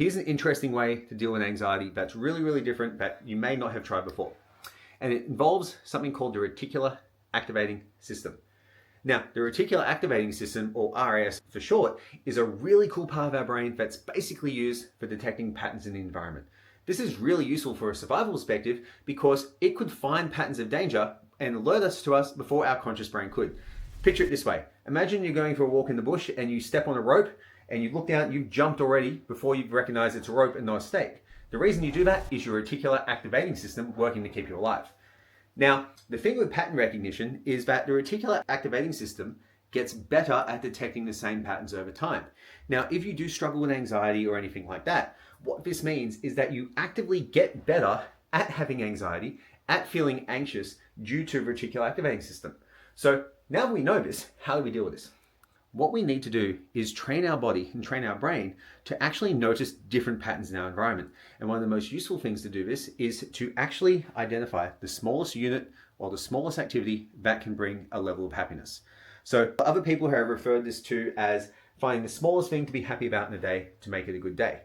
Here's an interesting way to deal with anxiety that's really, really different that you may not have tried before. And it involves something called the reticular activating system. Now, the reticular activating system, or RAS for short, is a really cool part of our brain that's basically used for detecting patterns in the environment. This is really useful for a survival perspective because it could find patterns of danger and alert us to us before our conscious brain could. Picture it this way. Imagine you're going for a walk in the bush and you step on a rope and you look down, you've jumped already before you've recognized it's a rope and not a stake. The reason you do that is your reticular activating system working to keep you alive. Now, the thing with pattern recognition is that the reticular activating system gets better at detecting the same patterns over time. Now, if you do struggle with anxiety or anything like that, what this means is that you actively get better at having anxiety, at feeling anxious due to reticular activating system. So now we know this, how do we deal with this? What we need to do is train our body and train our brain to actually notice different patterns in our environment. And one of the most useful things to do this is to actually identify the smallest unit or the smallest activity that can bring a level of happiness. So other people have referred this to as finding the smallest thing to be happy about in a day to make it a good day.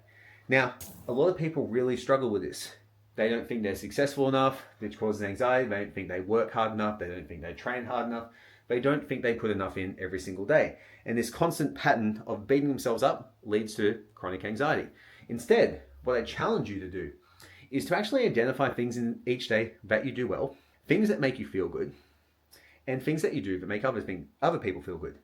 Now, a lot of people really struggle with this. They don't think they're successful enough, which causes anxiety. They don't think they work hard enough. They don't think they train hard enough. They don't think they put enough in every single day. And this constant pattern of beating themselves up leads to chronic anxiety. Instead, what I challenge you to do is to actually identify things in each day that you do well, things that make you feel good, and things that you do that make other people feel good.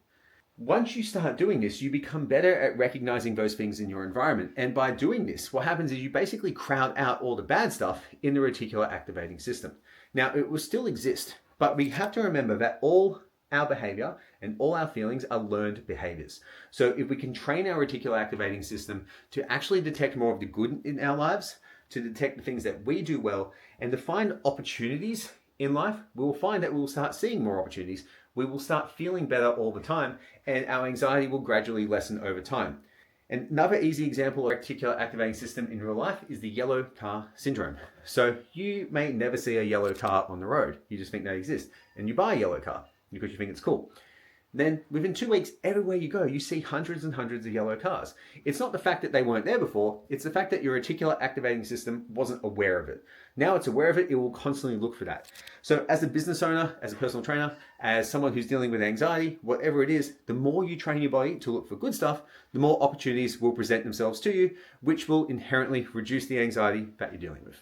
Once you start doing this, you become better at recognizing those things in your environment. And by doing this, what happens is you basically crowd out all the bad stuff in the reticular activating system. Now, it will still exist, but we have to remember that all our behavior and all our feelings are learned behaviors. So if we can train our reticular activating system to actually detect more of the good in our lives, to detect the things that we do well, and to find opportunities in life, we will find that we will start seeing more opportunities. We will start feeling better all the time, and our anxiety will gradually lessen over time. And another easy example of reticular activating system in real life is the yellow car syndrome. So you may never see a yellow car on the road. You just think they exist. And you buy a yellow car because you think it's cool. Then within 2 weeks, everywhere you go, you see hundreds and hundreds of yellow cars. It's not the fact that they weren't there before, it's the fact that your reticular activating system wasn't aware of it. Now it's aware of it, it will constantly look for that. So as a business owner, as a personal trainer, as someone who's dealing with anxiety, whatever it is, the more you train your body to look for good stuff, the more opportunities will present themselves to you, which will inherently reduce the anxiety that you're dealing with.